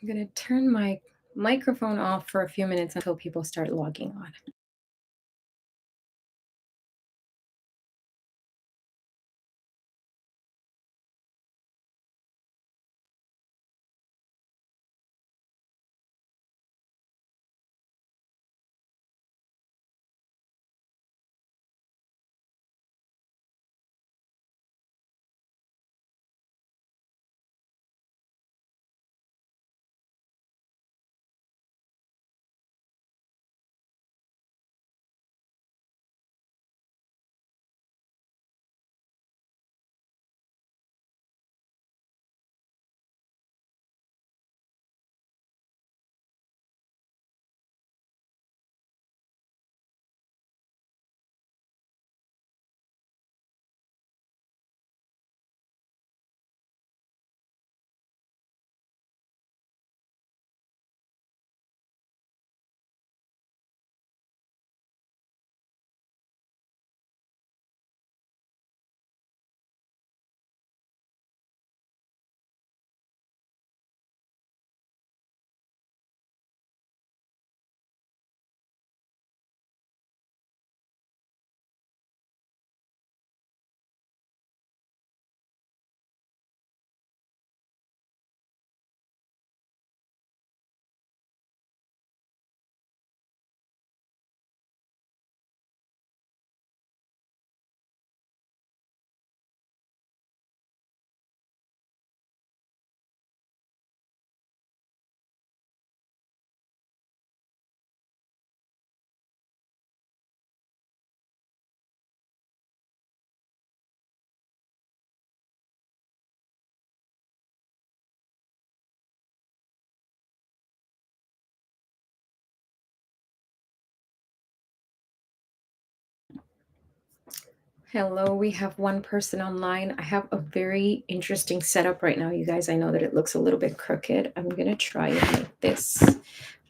going to turn my microphone off for a few minutes until people start logging on. Hello, we have one person online. I have a very interesting setup right now, you guys. I know that it looks a little bit crooked. I'm going to try and make this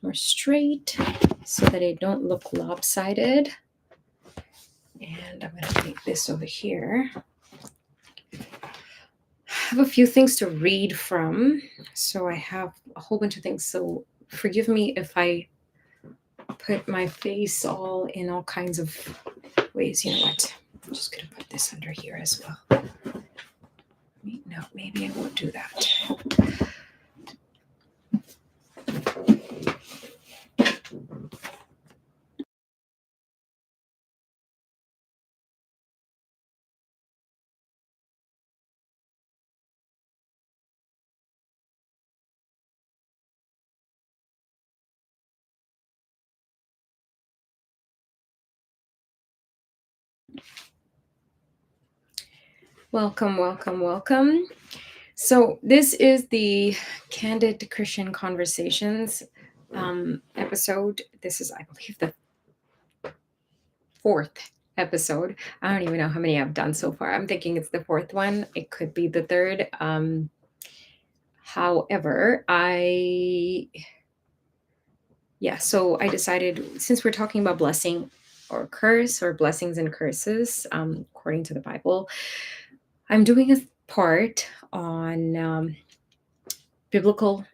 more straight so that it don't look lopsided. And I'm going to make this over here. I have a few things to read from. So I have a whole bunch of things. So forgive me if I put my face all in all kinds of ways. You know what? I'm just going to put this under here as well. No, maybe I won't do that. Welcome, welcome, welcome. So this is the Candid Christian Conversations episode. This is, I believe, the fourth episode. I don't even know how many I've done so far. I'm thinking it's the fourth one. It could be the third. However, so I decided, since we're talking about blessing or curse or blessings and curses, according to the Bible, I'm doing a part on biblical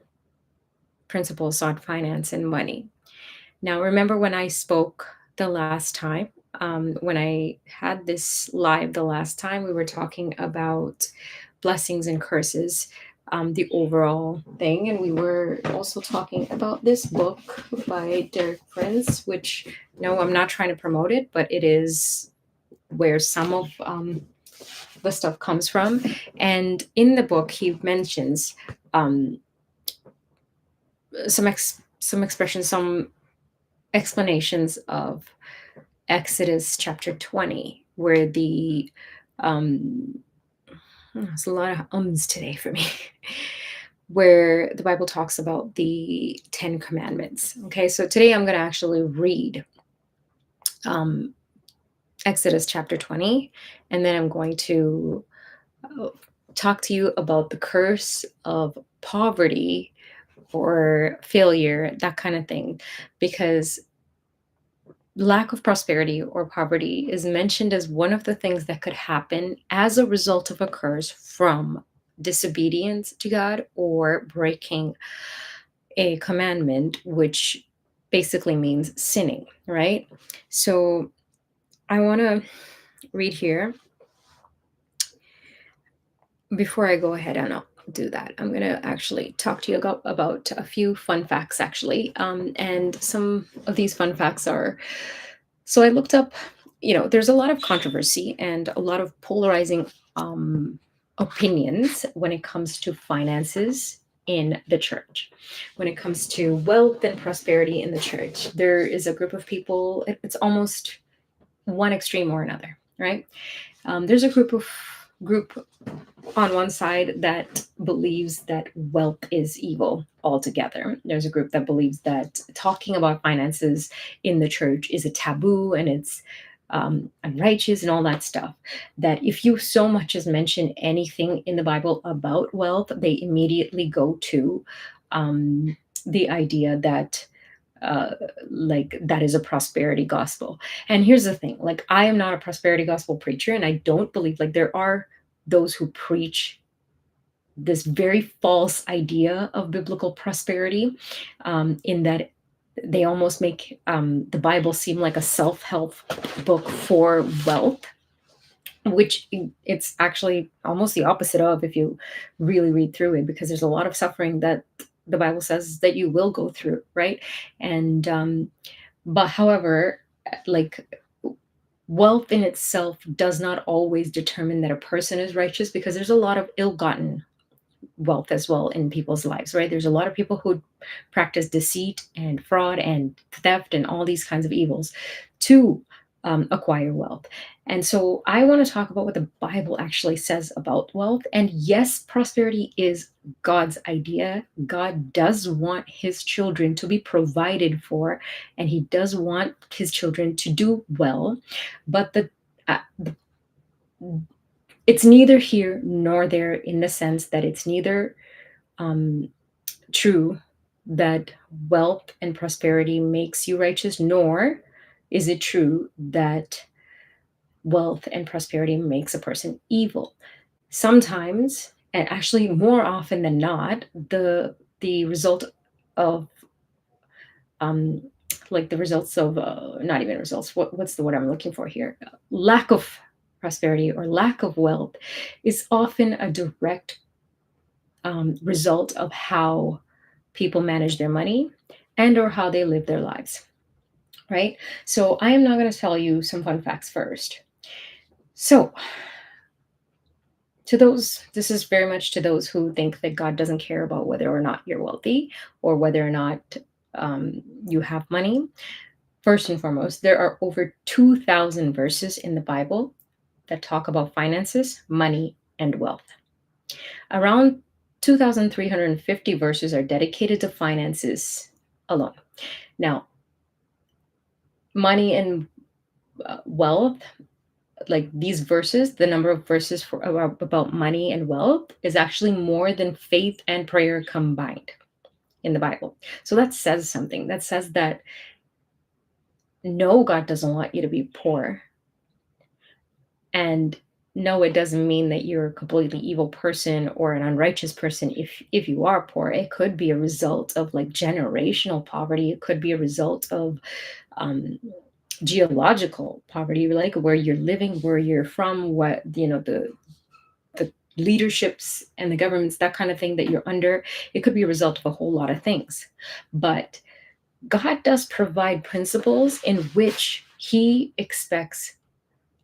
principles on finance and money. Now, remember when I spoke the last time, when I had this live the last time, we were talking about blessings and curses, the overall thing. And we were also talking about this book by Derek Prince, which, no, I'm not trying to promote it, but it is where some of the stuff comes from. And in the book, he mentions some expressions, some explanations of Exodus chapter 20, where there's a lot of ums today for me, where the Bible talks about the 10 Commandments. Okay, so today I'm going to actually read Exodus chapter 20, and then I'm going to talk to you about the curse of poverty or failure, that kind of thing, because lack of prosperity or poverty is mentioned as one of the things that could happen as a result of a curse from disobedience to God or breaking a commandment, which basically means sinning, right? So I want to read here before I go ahead and I'll do that. I'm going to actually talk to you about a few fun facts, actually. And some of these fun facts are, so I looked up, there's a lot of controversy and a lot of polarizing opinions when it comes to finances in the church. When it comes to wealth and prosperity in the church, there is a group of people, it's almost one extreme or another, right? There's a group on one side that believes that wealth is evil altogether. There's a group that believes that talking about finances in the church is a taboo and it's unrighteous and all that stuff. That if you so much as mention anything in the Bible about wealth, they immediately go to the idea that uh like that is a prosperity gospel. And here's the thing, like, I am not a prosperity gospel preacher, and I don't believe, like, there are those who preach this very false idea of biblical prosperity, in that they almost make the Bible seem like a self-help book for wealth, which it's actually almost the opposite of, if you really read through it, because there's a lot of suffering that the Bible says that you will go through, right? And but however, like, wealth in itself does not always determine that a person is righteous, because there's a lot of ill-gotten wealth as well in people's lives, right? There's a lot of people who practice deceit and fraud and theft and all these kinds of evils to acquire wealth. And so I want to talk about what the Bible actually says about wealth. And yes, prosperity is God's idea. God does want his children to be provided for, and he does want his children to do well. But the it's neither here nor there, in the sense that it's neither um, true that wealth and prosperity makes you righteous, nor is it true that wealth and prosperity makes a person evil. Sometimes, and actually more often than not, the result of um, like the results of not even results. What's the word I'm looking for here? Lack of prosperity or lack of wealth is often a direct result of how people manage their money and or how they live their lives, right? So I am now going to tell you some fun facts first. So to those, this is very much to those who think that God doesn't care about whether or not you're wealthy or whether or not you have money. First and foremost, there are over 2,000 verses in the Bible that talk about finances, money, and wealth. Around 2,350 verses are dedicated to finances alone. Now, money and wealth, like these verses, the number of verses about money and wealth is actually more than faith and prayer combined in the Bible. So that says something. That says that no, God doesn't want you to be poor. And no, it doesn't mean that you're a completely evil person or an unrighteous person if you are poor. It could be a result of like generational poverty. It could be a result of um, geological poverty, like where you're living, where you're from, what the leaderships and the governments, that kind of thing that you're under. It could be a result of a whole lot of things. But God does provide principles in which he expects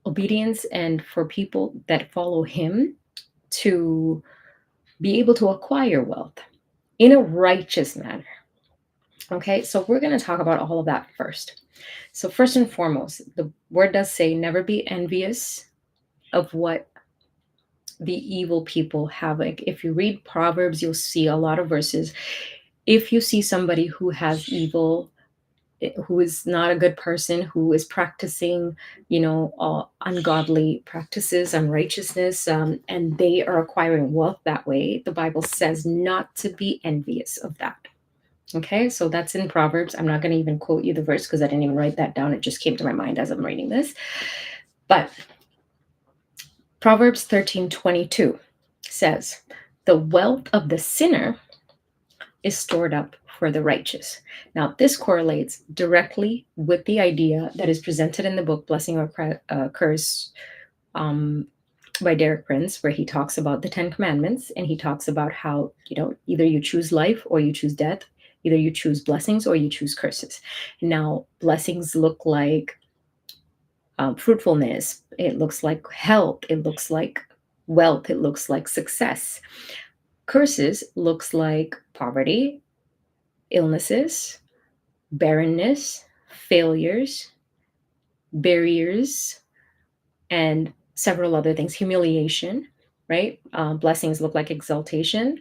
obedience and for people that follow him to be able to acquire wealth in a righteous manner. Okay, so we're going to talk about all of that first. So, first and foremost, the word does say never be envious of what the evil people have. Like, if you read Proverbs, you'll see a lot of verses. If you see somebody who has evil, who is not a good person, who is practicing, ungodly practices, unrighteousness, and they are acquiring wealth that way, the Bible says not to be envious of that. Okay, so that's in Proverbs. I'm not going to even quote you the verse because I didn't even write that down. It just came to my mind as I'm reading this. But Proverbs 13:22 says, "The wealth of the sinner is stored up for the righteous. Now, this correlates directly with the idea that is presented in the book Blessing or Curse, um, by Derek Prince, where he talks about the Ten Commandments, and he talks about how, either you choose life or you choose death, either you choose blessings or you choose curses. Now, blessings look like fruitfulness, it looks like health, it looks like wealth, it looks like success. Curses looks like poverty, illnesses, barrenness, failures, barriers, and several other things, humiliation, right? Blessings look like exaltation,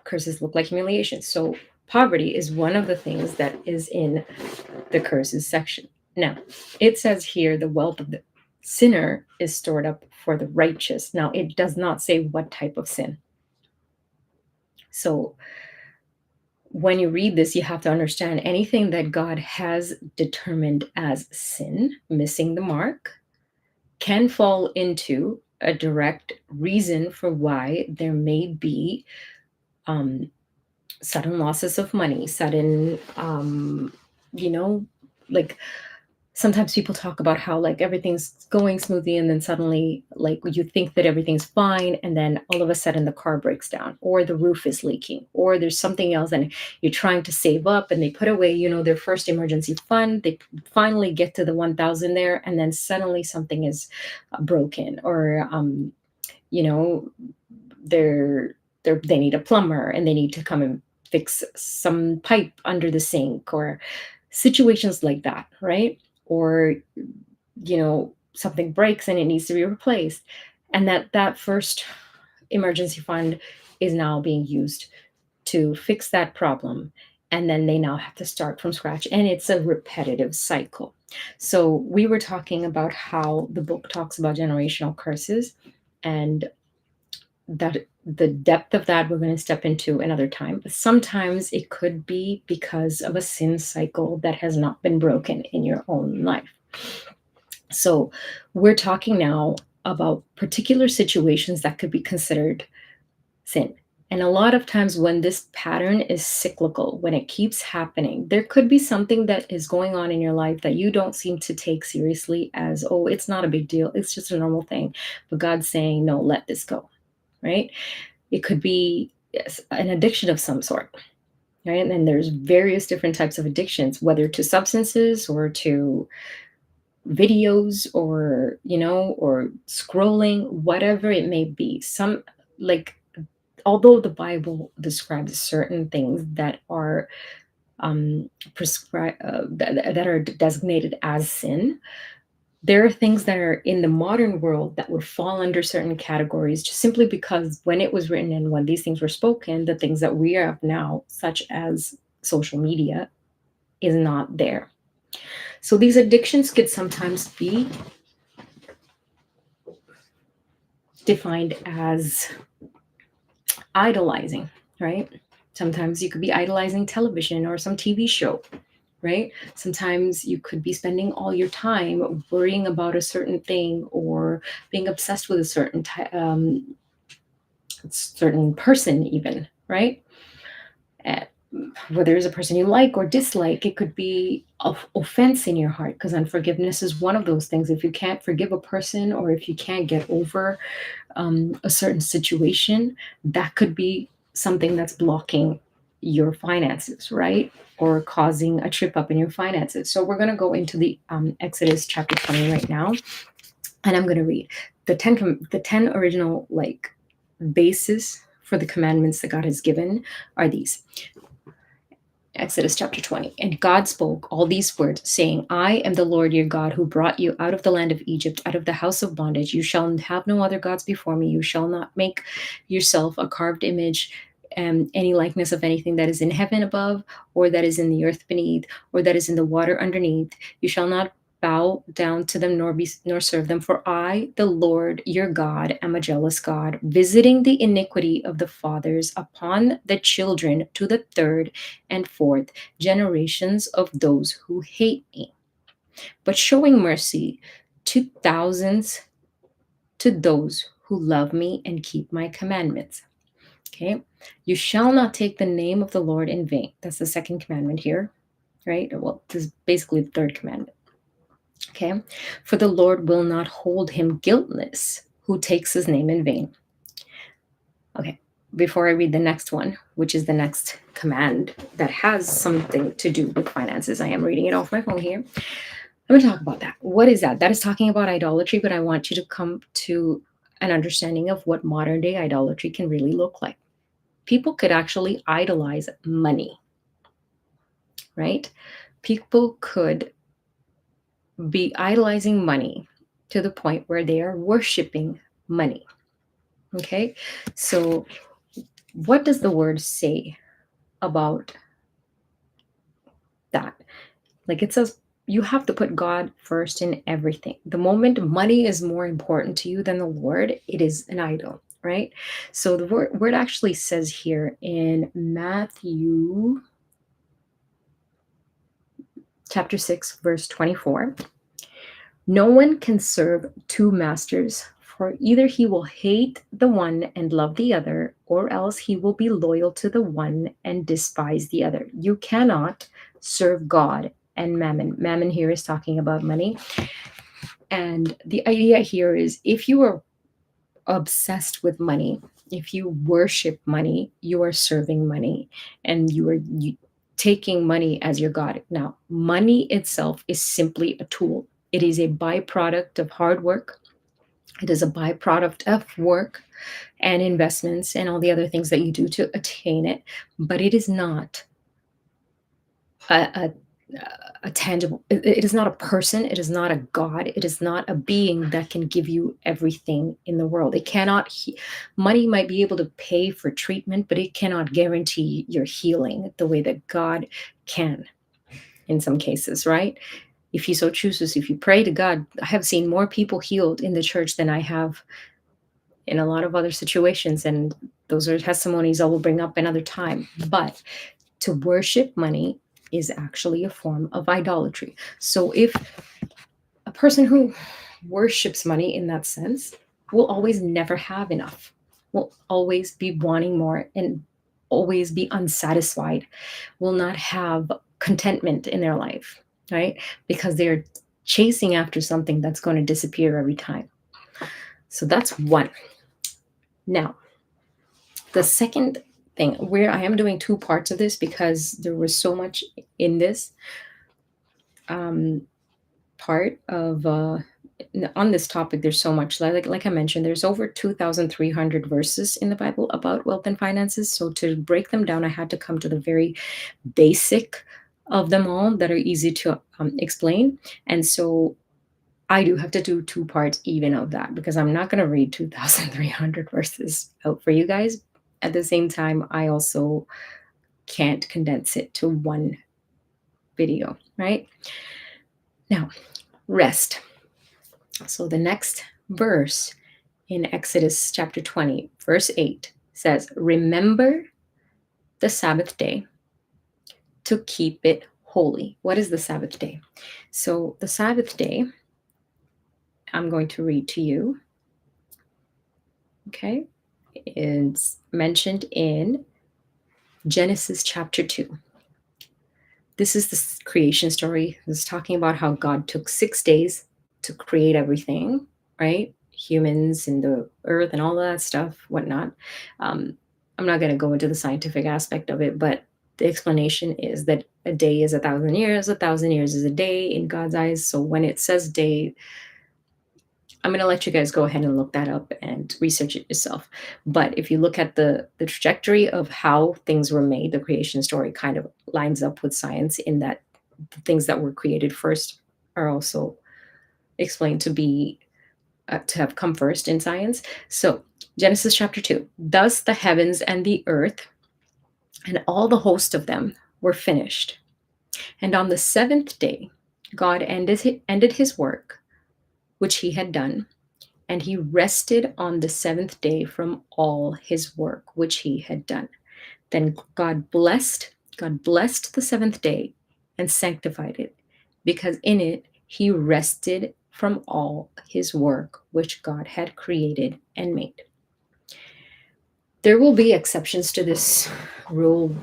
curses look like humiliation. So, poverty is one of the things that is in the curses section. Now, it says here the wealth of the sinner is stored up for the righteous. Now, it does not say what type of sin. So, when you read this, you have to understand anything that God has determined as sin, missing the mark, can fall into a direct reason for why there may be um, sudden losses of money, sudden, you know, like sometimes people talk about how like everything's going smoothly and then suddenly like you think that everything's fine and then all of a sudden the car breaks down or the roof is leaking or there's something else and you're trying to save up and they put away their first emergency fund, they finally get to the 1000 there and then suddenly something is broken or you know they need a plumber and they need to come and fix some pipe under the sink or situations like that, right? Or something breaks and it needs to be replaced, and that first emergency fund is now being used to fix that problem, and then they now have to start from scratch, and it's a repetitive cycle. So we were talking about how the book talks about generational curses, and that the depth of that we're going to step into another time. But sometimes it could be because of a sin cycle that has not been broken in your own life. So we're talking now about particular situations that could be considered sin. And a lot of times when this pattern is cyclical, when it keeps happening, there could be something that is going on in your life that you don't seem to take seriously as, oh, it's not a big deal. It's just a normal thing. But God's saying, no, let this go, right? It could be, yes, an addiction of some sort, right? And then there's various different types of addictions, whether to substances or to videos or or scrolling, whatever it may be. Some, like, although the Bible describes certain things that are prescribed, that are designated as sin, there are things that are in the modern world that would fall under certain categories just simply because when it was written and when these things were spoken, the things that we have now, such as social media, is not there. So these addictions could sometimes be defined as idolizing, right? Sometimes you could be idolizing television or some TV show, right? Sometimes you could be spending all your time worrying about a certain thing or being obsessed with a certain person, even, right? Uh, Whether it's a person you like or dislike, it could be of offense in your heart because unforgiveness is one of those things. If you can't forgive a person or if you can't get over a certain situation, that could be something that's blocking your finances, right? Or causing a trip up in your finances. So we're going to go into the Exodus chapter 20 right now, and I'm going to read the ten original bases for the commandments that God has given are these. Exodus chapter 20. And God spoke all these words, saying, I am the Lord your God who brought you out of the land of Egypt, out of the house of bondage. You shall have no other gods before me. You shall not make yourself a carved image, any likeness of anything that is in heaven above, or that is in the earth beneath, or that is in the water underneath. You shall not bow down to them nor serve them, for I, the Lord your God, am a jealous God, visiting the iniquity of the fathers upon the children to the third and fourth generations of those who hate me, but showing mercy to thousands to those who love me and keep my commandments. Okay. You shall not take the name of the Lord in vain. That's the second commandment here, right? Well, this is basically the third commandment. Okay. For the Lord will not hold him guiltless who takes his name in vain. Okay. Before I read the next one, which is the next command that has something to do with finances, I am reading it off my phone here. I'm going to talk about that. What is that? That is talking about idolatry, but I want you to come to an understanding of what modern day idolatry can really look like. People could actually idolize money, right? People could be idolizing money to the point where they are worshiping money. Okay. So, what does the word say about that? Like it says, you have to put God first in everything. The moment money is more important to you than the Lord, it is an idol, right? So the word actually says here in Matthew chapter 6, verse 24, no one can serve two masters, for either he will hate the one and love the other, or else he will be loyal to the one and despise the other. You cannot serve God and mammon. Mammon here is talking about money. And the idea here is if you are obsessed with money, if you worship money, you are serving money and taking money as your God. Now, money itself is simply a tool, it is a byproduct of hard work, it is a byproduct of work and investments and all the other things that you do to attain it, but it is not a, a tangible, it is not a person, it is not a god, it is not a being that can give you everything in the world. It cannot money might be able to pay for treatment, but it cannot guarantee your healing the way that God can in some cases, right? If he so chooses, if you pray to God, I have seen more people healed in the church than I have in a lot of other situations, and those are testimonies I will bring up another time. But to worship money is actually a form of idolatry. So if a person who worships money in that sense will always never have enough, will always be wanting more and always be unsatisfied, will not have contentment in their life, right? Because they're chasing after something that's going to disappear every time. So that's one. Now, the second thing, where I am doing two parts of this because there was so much in this um, part of on this topic. There's so much, like I mentioned, there's over 2,300 verses in the Bible about wealth and finances. So to break them down, I had to come to the very basic of them all that are easy to explain. And so I do have to do two parts even of that because I'm not going to read 2,300 verses out for you guys. At the same time, I also can't condense it to one video, right? Now, rest. So the next verse in Exodus chapter 20, verse 8 says, remember the Sabbath day to keep it holy. What is the Sabbath day? So the Sabbath day, I'm going to read to you. Okay. It's mentioned in Genesis chapter 2. This is the creation story. It's talking about how God took 6 days to create everything, right? Humans and the earth and all that stuff, whatnot. I'm not going to go into the scientific aspect of it, but the explanation is that a day is 1,000 years, 1,000 years is a day in God's eyes. So when it says day, I'm going to let you guys go ahead and look that up and research it yourself. But if you look at the trajectory of how things were made, the creation story kind of lines up with science in that the things that were created first are also explained to be to have come first in science. So Genesis chapter 2, thus the heavens and the earth and all the host of them were finished. And on the seventh day, God ended his work which he had done, and he rested on the seventh day from all his work which he had done. Then God blessed the seventh day and sanctified it, because in it he rested from all his work which God had created and made. There will be exceptions to this rule,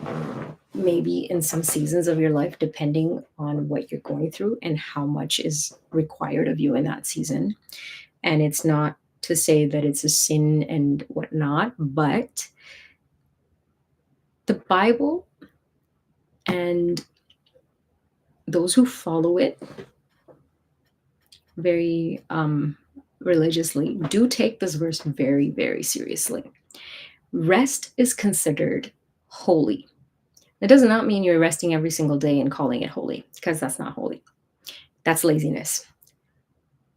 maybe in some seasons of your life, depending on what you're going through and how much is required of you in that season. And it's not to say that it's a sin and whatnot, but the Bible and those who follow it very religiously do take this verse very, very seriously. Rest is considered holy. That does not mean you're resting every single day and calling it holy, because that's not holy. That's laziness.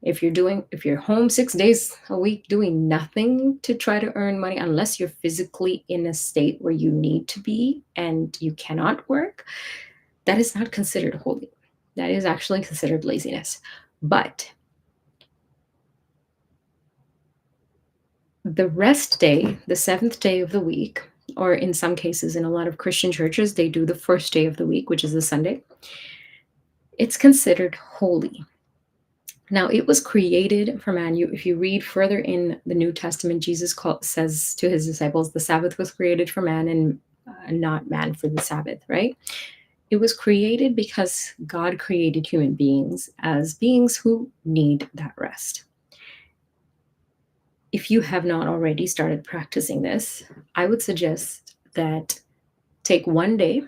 If you're home 6 days a week doing nothing to try to earn money, unless you're physically in a state where you need to be and you cannot work, that is not considered holy. That is actually considered laziness. But the rest day, the seventh day of the week, or in some cases, in a lot of Christian churches, they do the first day of the week, which is the Sunday. It's considered holy. Now, it was created for man. If you read further in the New Testament, Jesus says to his disciples, the Sabbath was created for man and not man for the Sabbath, right? It was created because God created human beings as beings who need that rest. If you have not already started practicing this, I would suggest that take one day,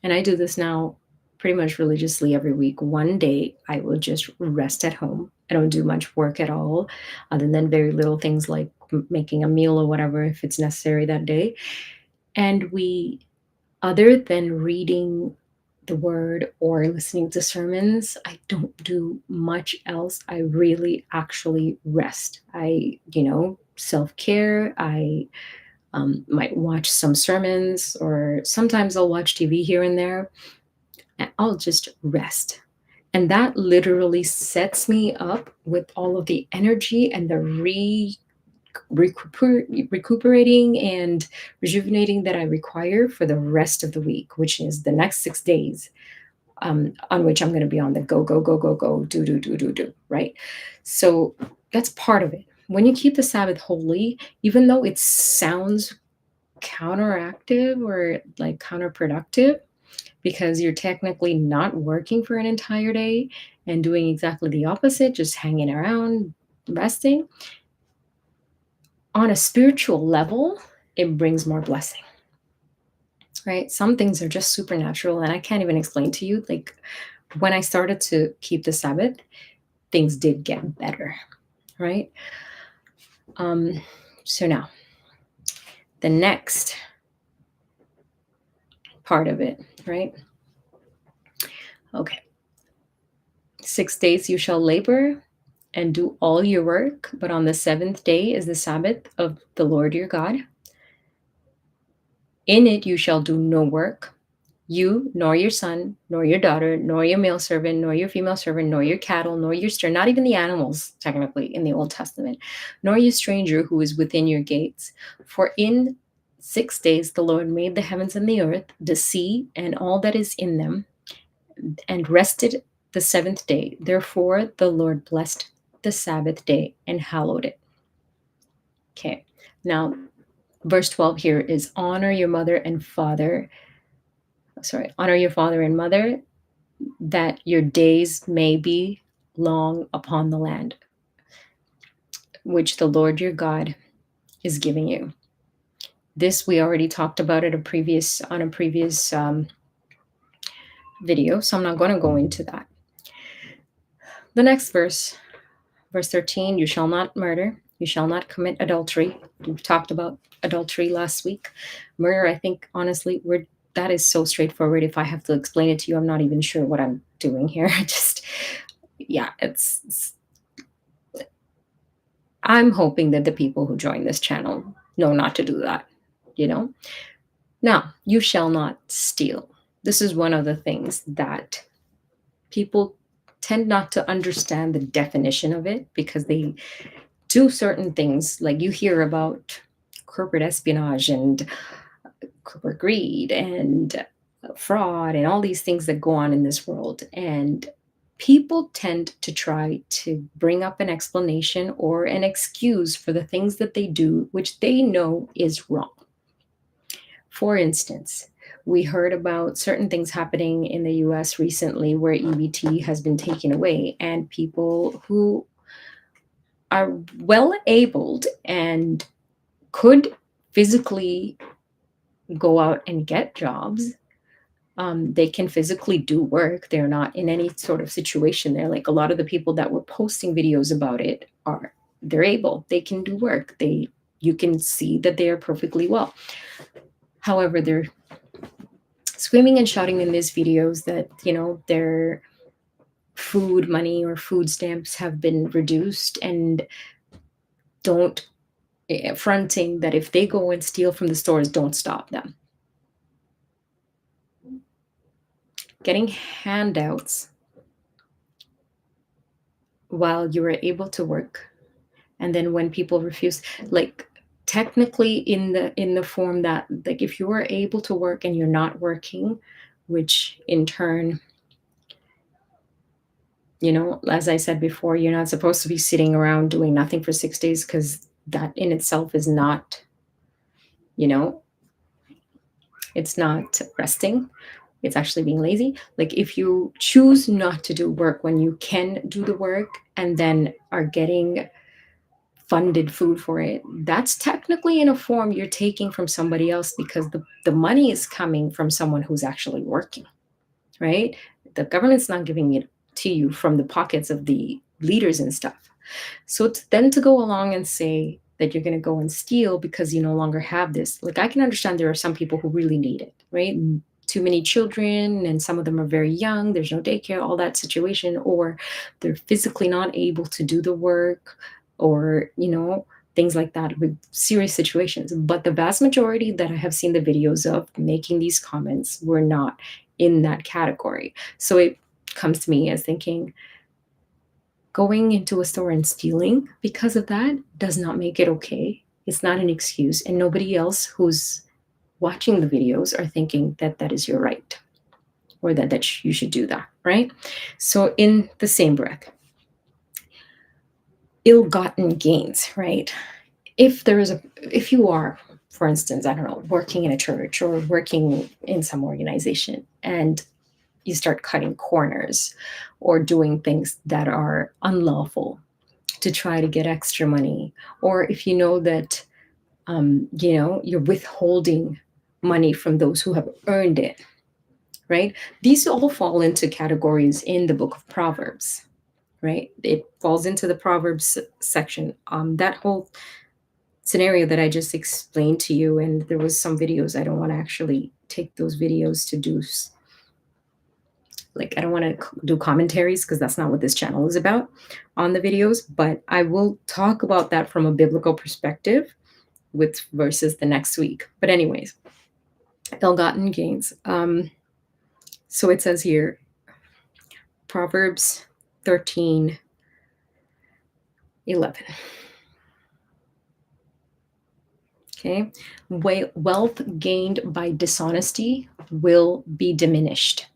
and I do this now pretty much religiously every week. One day I will just rest at home. I don't do much work at all, other than very little things like making a meal or whatever if it's necessary that day. And other than reading the word or listening to sermons, I don't do much else. I really actually rest. Self-care. I might watch some sermons, or sometimes I'll watch TV here and there, and I'll just rest. And that literally sets me up with all of the energy and the recuperating and rejuvenating that I require for the rest of the week, which is the next 6 days, on which I'm going to be on the go, go, go, go, go, do, do, do, do, do, right? So that's part of it. When you keep the Sabbath holy, even though it sounds counteractive or like counterproductive, because you're technically not working for an entire day and doing exactly the opposite, just hanging around, resting, on a spiritual level, it brings more blessing, right? Some things are just supernatural, and I can't even explain to you. Like when I started to keep the Sabbath, things did get better, right? So now, the next part of it, right? Okay. 6 days you shall labor and do all your work, but on the seventh day is the Sabbath of the Lord your God. In it you shall do no work, you, nor your son, nor your daughter, nor your male servant, nor your female servant, nor your cattle, nor your stranger, not even the animals, technically, in the Old Testament, nor your stranger who is within your gates. For in 6 days the Lord made the heavens and the earth, the sea, and all that is in them, and rested the seventh day. Therefore the Lord blessed the Sabbath day and hallowed it. Okay, now verse 12 here is honor your father and mother, that your days may be long upon the land which the Lord your God is giving you. This we already talked about on a previous video, so I'm not going to go into that. The next verse 13, you shall not murder, you shall not commit adultery. We've talked about adultery last week. Murder, I think, honestly, that is so straightforward. If I have to explain it to you, I'm not even sure what I'm doing here. I'm hoping that the people who join this channel know not to do that, you know? Now, you shall not steal. This is one of the things that people tend not to understand the definition of it, because they do certain things, like you hear about corporate espionage and corporate greed and fraud and all these things that go on in this world. And people tend to try to bring up an explanation or an excuse for the things that they do, which they know is wrong. For instance, we heard about certain things happening in the US recently where EBT has been taken away, and people who are well abled and could physically go out and get jobs. They can physically do work. They're not in any sort of situation there. Like a lot of the people that were posting videos about it are they're able. They can do work. You can see that they are perfectly well. However, they're screaming and shouting in these videos that their food money or food stamps have been reduced, and don't fronting that if they go and steal from the stores, don't stop them. Getting handouts while you were able to work, and then when people refuse, like technically in the form that, like, if you are able to work and you're not working, which in turn, as I said before, you're not supposed to be sitting around doing nothing for 6 days, because that in itself is not, you know it's not resting. It's actually being lazy. Like, if you choose not to do work when you can do the work and then are getting funded food for it, that's technically in a form you're taking from somebody else, because the money is coming from someone who's actually working, right? The government's not giving it to you from the pockets of the leaders and stuff. So then to go along and say that you're going to go and steal because you no longer have this, like, I can understand there are some people who really need it, right? Too many children, and some of them are very young. There's no daycare, all that situation, or they're physically not able to do the work, or things like that, with serious situations. But the vast majority that I have seen the videos of making these comments were not in that category. So it comes to me as thinking, going into a store and stealing because of that does not make it okay. It's not an excuse, and nobody else who's watching the videos are thinking that that is your right, or that you should do that, right? So in the same breath, ill-gotten gains, right? If you are, for instance, I don't know, working in a church or working in some organization, and you start cutting corners or doing things that are unlawful to try to get extra money, or if you know that you're withholding money from those who have earned it, right? These all fall into categories in the book of Proverbs, right? It falls into the Proverbs section. That whole scenario that I just explained to you, and there was some videos. I don't want to actually take those videos to do, like, I don't want to do commentaries, because that's not what this channel is about on the videos, but I will talk about that from a biblical perspective with verses the next week. But anyways, ill-gotten gains. So it says here, Proverbs 13:11. Okay. Wealth gained by dishonesty will be diminished,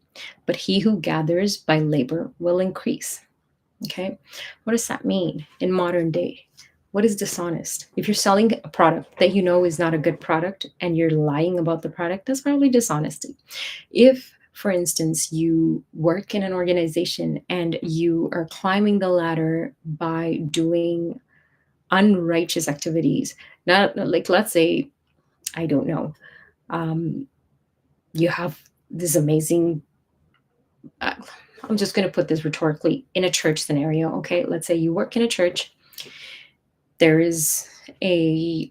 but he who gathers by labor will increase. Okay. What does that mean in modern day? What is dishonest? If you're selling a product that you know is not a good product and you're lying about the product, that's probably dishonesty. If, for instance, you work in an organization and you are climbing the ladder by doing unrighteous activities, not like, let's say, I don't know, um, you have this amazing, uh, I'm just going to put this rhetorically, in a church scenario. Okay. Let's say you work in a church. There is a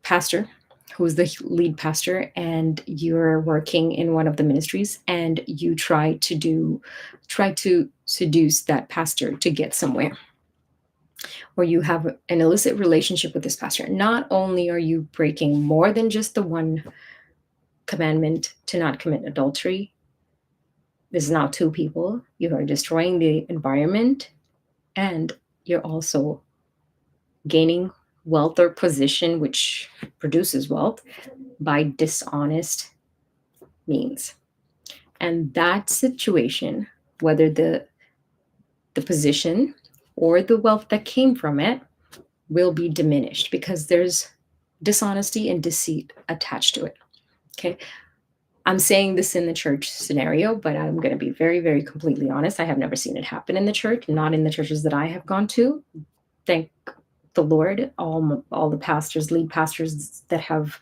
pastor who is the lead pastor, and you're working in one of the ministries, and you try to seduce that pastor to get somewhere, or you have an illicit relationship with this pastor. Not only are you breaking more than just the one commandment to not commit adultery, this is now two people. You are destroying the environment, and you're also gaining wealth or position, which produces wealth, by dishonest means. And that situation whether the position or the wealth that came from it will be diminished because there's dishonesty and deceit attached to it. Okay. I'm saying this in the church scenario, but I'm going to be very, very completely honest. I have never seen it happen in the church, not in the churches that I have gone to. Thank the Lord. All the pastors, lead pastors that have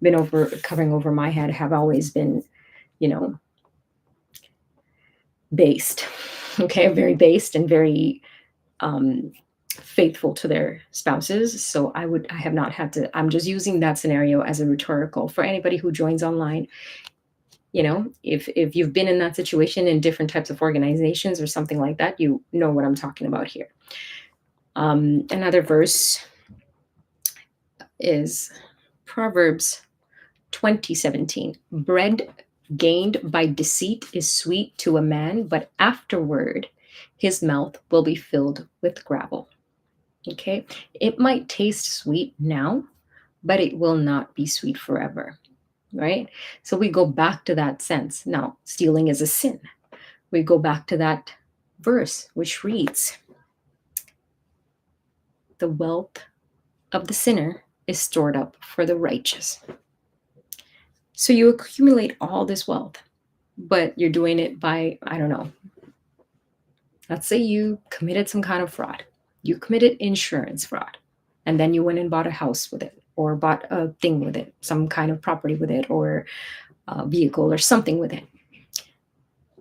been over covering over my head have always been, you know, based. Okay, very based and very um, faithful to their spouses. So I have not had to. I'm just using that scenario as a rhetorical for anybody who joins online. If you've been in that situation in different types of organizations or something like that, you know what I'm talking about here. Another verse is Proverbs 20:17. Bread gained by deceit is sweet to a man, but afterward his mouth will be filled with gravel. Okay, it might taste sweet now, but it will not be sweet forever. Right? So we go back to that sense. Now, stealing is a sin. We go back to that verse, which reads, the wealth of the sinner is stored up for the righteous. So you accumulate all this wealth, but you're doing it by, I don't know, let's say you committed some kind of fraud. You committed insurance fraud, and then you went and bought a house with it, or bought a thing with it, some kind of property with it, or a vehicle or something with it.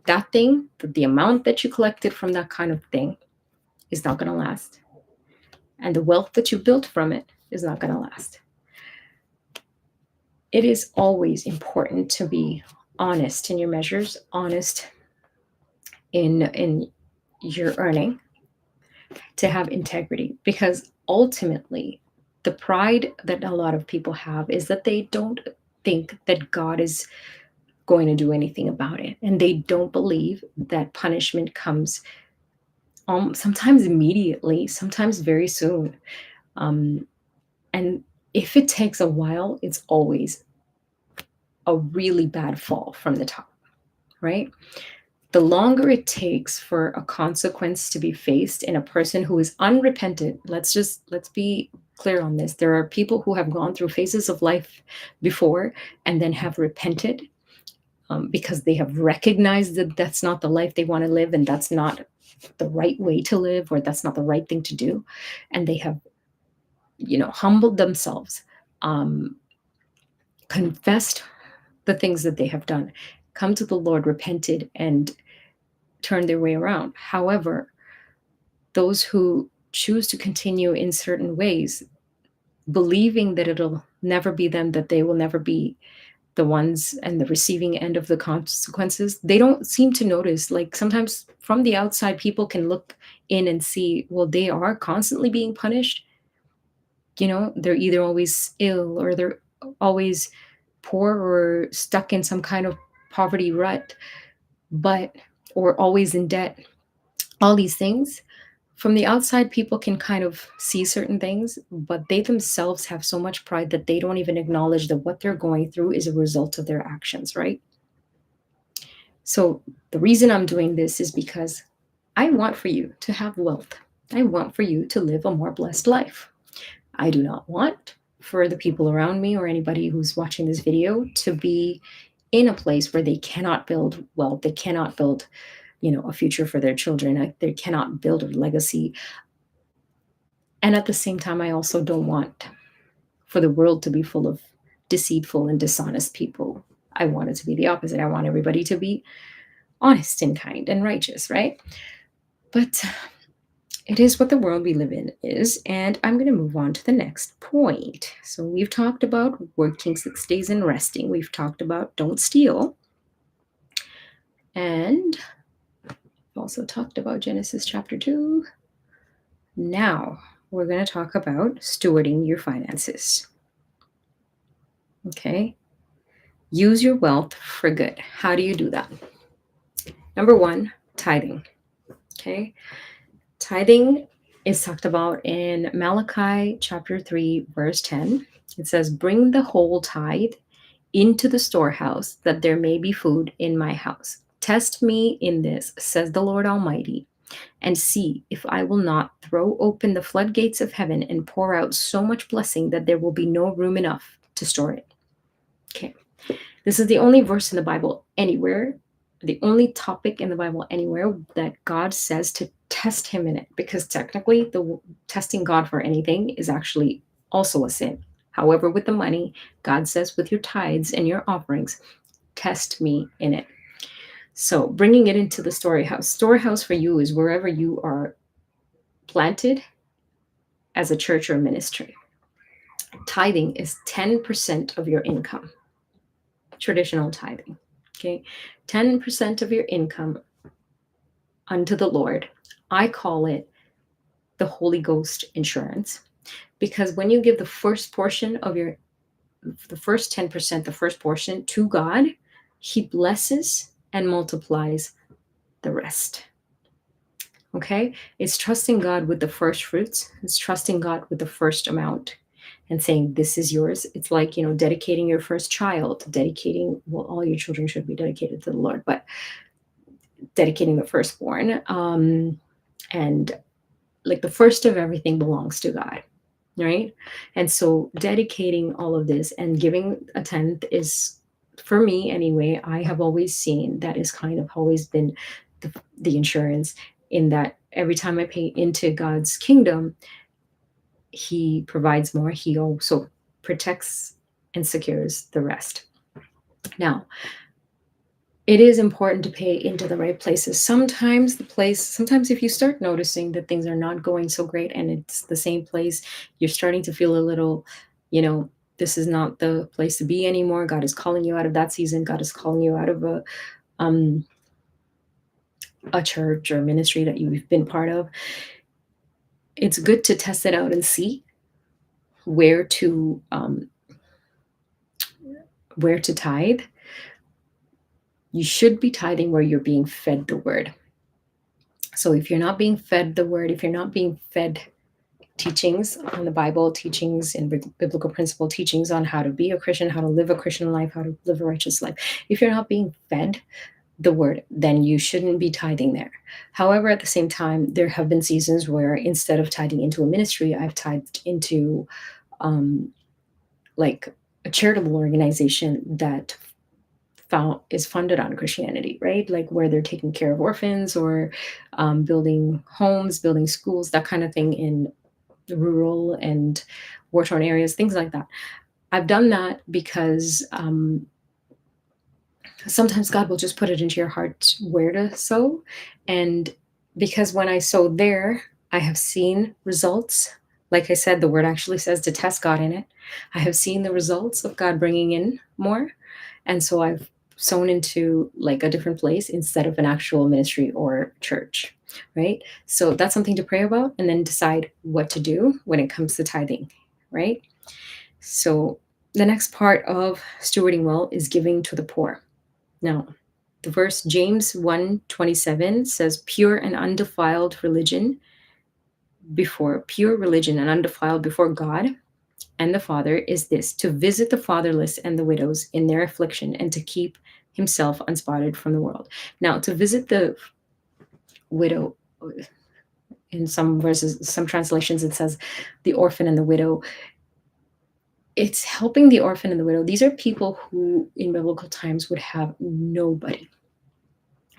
That thing, the amount that you collected from that kind of thing is not going to last. And the wealth that you built from it is not going to last. It is always important to be honest in your measures, honest in your earning, to have integrity, because ultimately the pride that a lot of people have is that they don't think that God is going to do anything about it, and they don't believe that punishment comes sometimes immediately, sometimes very soon, and if it takes a while, it's always a really bad fall from the top, right? The longer it takes for a consequence to be faced in a person who is unrepentant, let's be clear on this. There are people who have gone through phases of life before and then have repented, because they have recognized that that's not the life they want to live, and that's not the right way to live, or that's not the right thing to do. And they have, humbled themselves, confessed the things that they have done, come to the Lord, repented, and turned their way around. However, those who choose to continue in certain ways, believing that it'll never be them, that they will never be the ones and the receiving end of the consequences, they don't seem to notice. Like, sometimes from the outside, people can look in and see, well, they are constantly being punished. They're either always ill, or they're always poor, or stuck in some kind of poverty rut, or always in debt. All these things, from the outside, people can kind of see certain things, but they themselves have so much pride that they don't even acknowledge that what they're going through is a result of their actions, right? So the reason I'm doing this is because I want for you to have wealth. I want for you to live a more blessed life. I do not want for the people around me or anybody who's watching this video to be in a place where they cannot build wealth. They cannot build, a future for their children. They cannot build a legacy. And at the same time, I also don't want for the world to be full of deceitful and dishonest people. I want it to be the opposite. I want everybody to be honest and kind and righteous, right? But it is what the world we live in is. And I'm going to move on to the next point. So we've talked about working 6 days and resting. We've talked about don't steal. And also talked about Genesis chapter 2. Now we're going to talk about stewarding your finances. Okay. Use your wealth for good. How do you do that? Number 1, tithing. Okay. Tithing is talked about in Malachi chapter 3, verse 10. It says, bring the whole tithe into the storehouse, that there may be food in my house. Test me in this, says the Lord Almighty, and see if I will not throw open the floodgates of heaven and pour out so much blessing that there will be no room enough to store it. Okay. This is the only verse in the Bible anywhere, the only topic in the Bible anywhere that God says to test him in it, because technically testing God for anything is actually also a sin. However, with the money, God says with your tithes and your offerings, test me in it. So bringing it into the storehouse. Storehouse for you is wherever you are planted as a church or ministry. Tithing is 10% of your income, traditional tithing. Okay. 10% of your income unto the Lord. I call it the Holy Ghost insurance, because when you give the first portion of the first 10%, the first portion to God, he blesses and multiplies the rest. Okay? It's trusting God with the first fruits. It's trusting God with the first amount and saying, this is yours. It's like, dedicating your first child, well, all your children should be dedicated to the Lord, but dedicating the firstborn. And like the first of everything belongs to God. Right. And so dedicating all of this and giving a tenth is, for me anyway, I have always seen that is kind of always been the insurance, in that every time I pay into God's kingdom, he provides more. He also protects and secures the rest. Now, it is important to pay into the right places. Sometimes if you start noticing that things are not going so great and it's the same place, you're starting to feel a little, this is not the place to be anymore. God is calling you out of that season. God is calling you out of a church or ministry that you've been part of. It's good to test it out and see where to tithe. You should be tithing where you're being fed the word. So if you're not being fed the word, if you're not being fed teachings on the Bible, teachings and biblical principle, teachings on how to be a Christian, how to live a Christian life, how to live a righteous life, if you're not being fed the word, then you shouldn't be tithing there. However, at the same time, there have been seasons where instead of tithing into a ministry, I've tithed into like a charitable organization that is funded on Christianity, right? Like where they're taking care of orphans or building homes, building schools, that kind of thing in rural and war-torn areas, things like that. I've done that because sometimes God will just put it into your heart where to sow. And because when I sow there, I have seen results. Like I said, the word actually says to test God in it. I have seen the results of God bringing in more. And so I've sown into like a different place instead of an actual ministry or church, right? So that's something to pray about and then decide what to do when it comes to tithing, right? So the next part of stewarding well is giving to the poor. Now, the verse James 1:27 says, pure religion and undefiled before God and the Father is this, to visit the fatherless and the widows in their affliction and to keep himself unspotted from the world. Now, to visit the widow, in some verses, some translations, it says the orphan and the widow. It's helping the orphan and the widow. These are people who in biblical times would have nobody.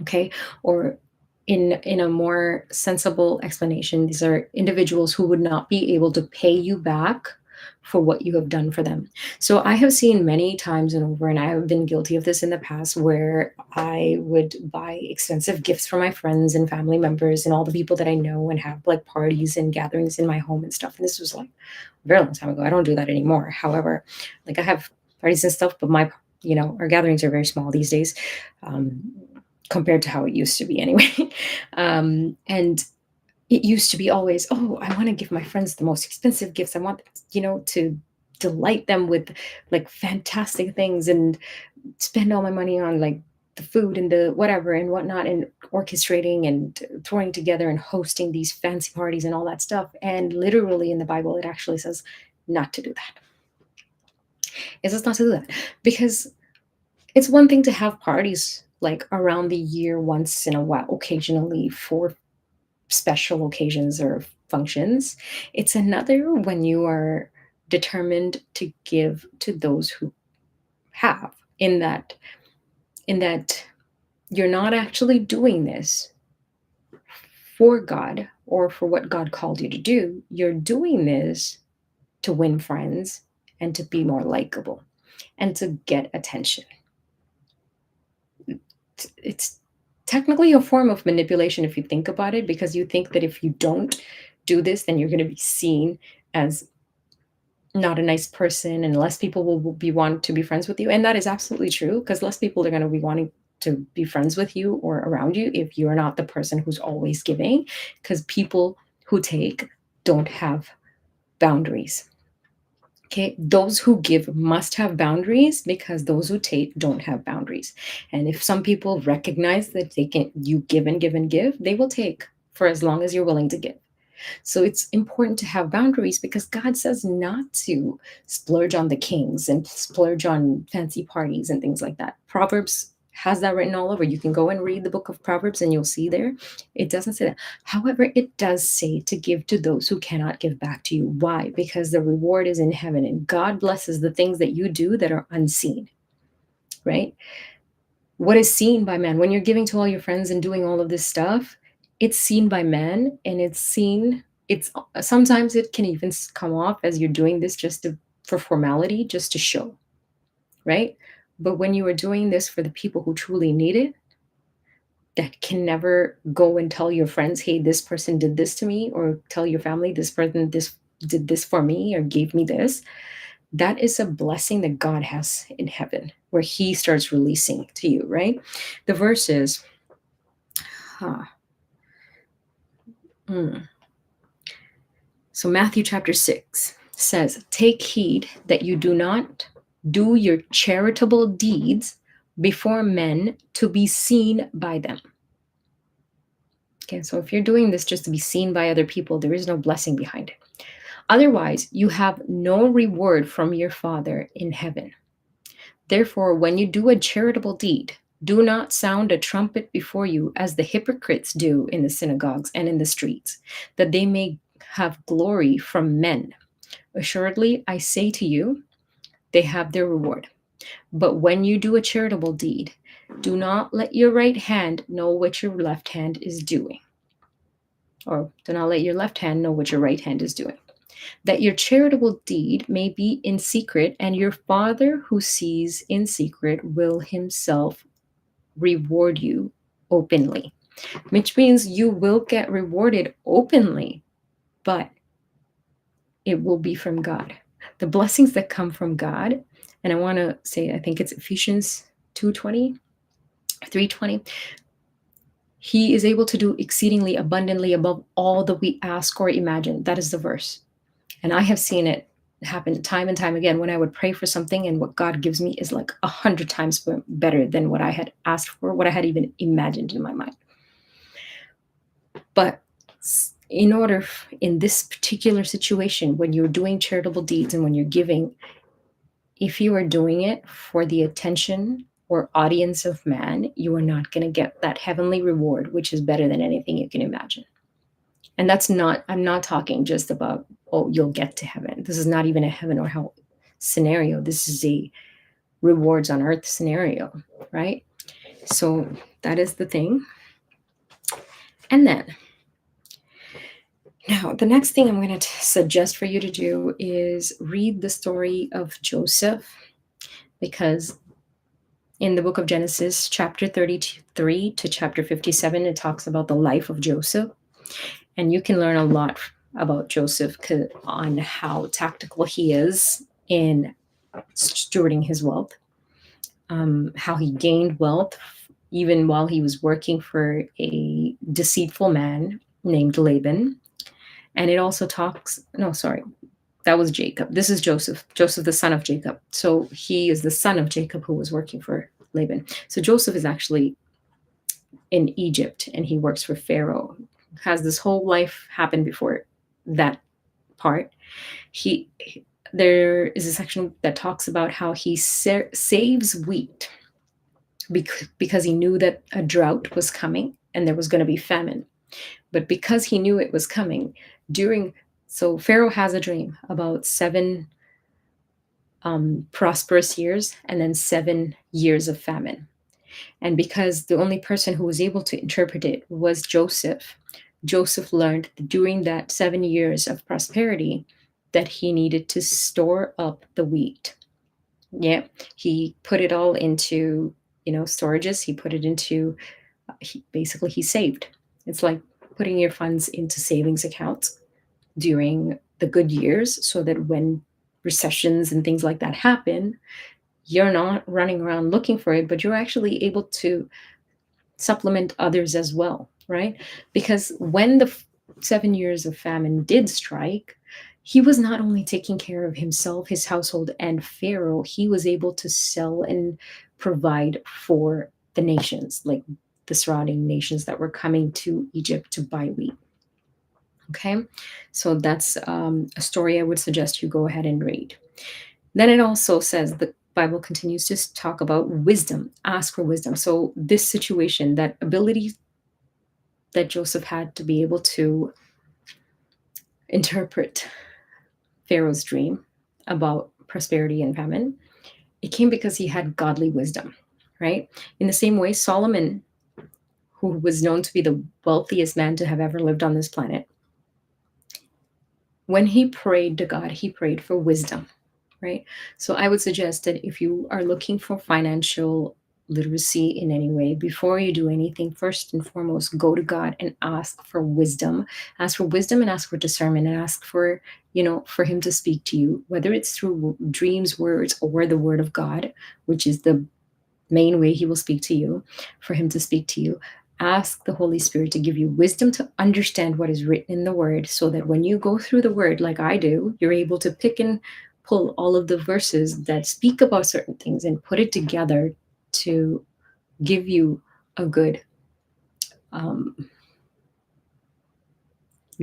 Okay. Or in a more sensible explanation, these are individuals who would not be able to pay you back for what you have done for them. So I have seen many times and over, and I have been guilty of this in the past, where I would buy expensive gifts for my friends and family members and all the people that I know and have like parties and gatherings in my home and stuff. And this was like a very long time ago. I don't do that anymore. However, like I have parties and stuff, but our gatherings are very small these days. Compared to how it used to be anyway. And it used to be always, oh, I want to give my friends the most expensive gifts. I want, to delight them with like fantastic things and spend all my money on like the food and the whatever and whatnot and orchestrating and throwing together and hosting these fancy parties and all that stuff. And literally in the Bible, it actually says not to do that. It says not to do that because it's one thing to have parties like around the year, once in a while, occasionally for special occasions or functions. It's another when you are determined to give to those who have, in that you're not actually doing this for God or for what God called you to do. You're doing this to win friends and to be more likable and to get attention. It's technically a form of manipulation if you think about it, because you think that if you don't do this, then you're going to be seen as not a nice person and less people will be wanting to be friends with you. And that is absolutely true, because less people are going to be wanting to be friends with you or around you if you're not the person who's always giving, because people who take don't have boundaries. Okay, those who give must have boundaries, because those who take don't have boundaries. And if some people recognize that they can, you give and give and give, they will take for as long as you're willing to give. So it's important to have boundaries, because God says not to splurge on the kings and splurge on fancy parties and things like that. Proverbs has that written all over. You can go and read the book of Proverbs and you'll see there. It doesn't say that. However, it does say to give to those who cannot give back to you. Why? Because the reward is in heaven and God blesses the things that you do that are unseen, right? What is seen by man, when you're giving to all your friends and doing all of this stuff, it's seen by men, and it's sometimes it can even come off as you're doing this just for formality, just to show, right? But when you are doing this for the people who truly need it, that can never go and tell your friends, hey, this person did this to me, or tell your family, this person this did this for me or gave me this. That is a blessing that God has in heaven, where he starts releasing to you, right? The verse is, huh, mm. So Matthew chapter 6 says, take heed that you do not do your charitable deeds before men to be seen by them. Okay, so if you're doing this just to be seen by other people, there is no blessing behind it. Otherwise, you have no reward from your Father in heaven. Therefore, when you do a charitable deed, do not sound a trumpet before you, as the hypocrites do in the synagogues and in the streets, that they may have glory from men. Assuredly, I say to you, they have their reward. But when you do a charitable deed, do not let your right hand know what your left hand is doing. Or do not let your left hand know what your right hand is doing. That your charitable deed may be in secret, and your Father who sees in secret will himself reward you openly. Which means you will get rewarded openly, but it will be from God. The blessings that come from God, and I want to say, I think it's Ephesians 2:20, 3:20. He is able to do exceedingly abundantly above all that we ask or imagine. That is the verse. And I have seen it happen time and time again when I would pray for something, and what God gives me is like 100 times better than what I had asked for, what I had even imagined in my mind. But in order, in this particular situation, when you're doing charitable deeds and when you're giving, if you are doing it for the attention or audience of man, you are not going to get that heavenly reward, which is better than anything you can imagine. And that's not, I'm not talking just about, oh, you'll get to heaven. This is not even a heaven or hell scenario. This is a rewards on earth scenario, right? So that is the thing. And then, now the next thing I'm going to suggest for you to do is read the story of Joseph, because in the book of Genesis, chapter 33 to chapter 57, it talks about the life of Joseph. And you can learn a lot about Joseph on how tactical he is in stewarding his wealth, how he gained wealth even while he was working for a deceitful man named Laban. And it also talks, no, sorry, that was Jacob. This is Joseph, the son of Jacob. So he is the son of Jacob who was working for Laban. So Joseph is actually in Egypt and he works for Pharaoh. Has this whole life happen before that part. There is a section that talks about how he saves wheat because he knew that a drought was coming and there was going to be famine. But because he knew it was coming during, so Pharaoh has a dream about seven prosperous years and then 7 years of famine. And because the only person who was able to interpret it was Joseph, Joseph learned that during that 7 years of prosperity that he needed to store up the wheat. Yeah, he put it all into, storages. He put it into, basically he saved. It's like putting your funds into savings accounts during the good years so that when recessions and things like that happen, you're not running around looking for it, but you're actually able to supplement others as well, right? Because when the 7 years of famine did strike, he was not only taking care of himself, his household, and Pharaoh, he was able to sell and provide for the nations, like the surrounding nations that were coming to Egypt to buy wheat. Okay, so that's a story I would suggest you go ahead and read. Then it also says the Bible continues to talk about wisdom, ask for wisdom. So, this situation, that ability that Joseph had to be able to interpret Pharaoh's dream about prosperity and famine, it came because he had godly wisdom, right? In the same way, Solomon, who was known to be the wealthiest man to have ever lived on this planet, when he prayed to God, he prayed for wisdom, right? So I would suggest that if you are looking for financial literacy in any way, before you do anything, first and foremost, go to God and ask for wisdom. Ask for wisdom and ask for discernment and ask for, for him to speak to you, whether it's through dreams, words, or the word of God, which is the main way he will speak to you, for him to speak to you. Ask the Holy Spirit to give you wisdom to understand what is written in the word so that when you go through the word, like I do, you're able to pick and pull all of the verses that speak about certain things and put it together to give you a good um,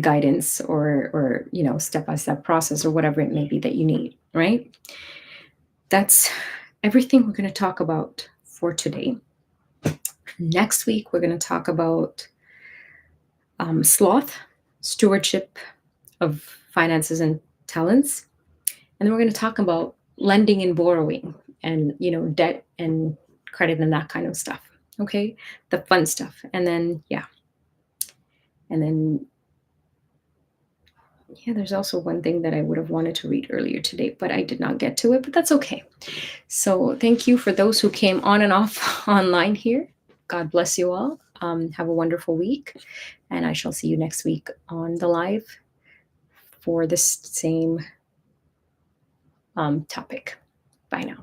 guidance or step-by-step process or whatever it may be that you need, right? That's everything we're going to talk about for today. Next week, we're going to talk about sloth, stewardship of finances and talents. And then we're going to talk about lending and borrowing and, debt and credit and that kind of stuff. Okay. The fun stuff. And then, yeah. And then, yeah, there's also one thing that I would have wanted to read earlier today, but I did not get to it, but that's okay. So thank you for those who came on and off online here. God bless you all. Have a wonderful week. And I shall see you next week on the live for this same topic. Bye now.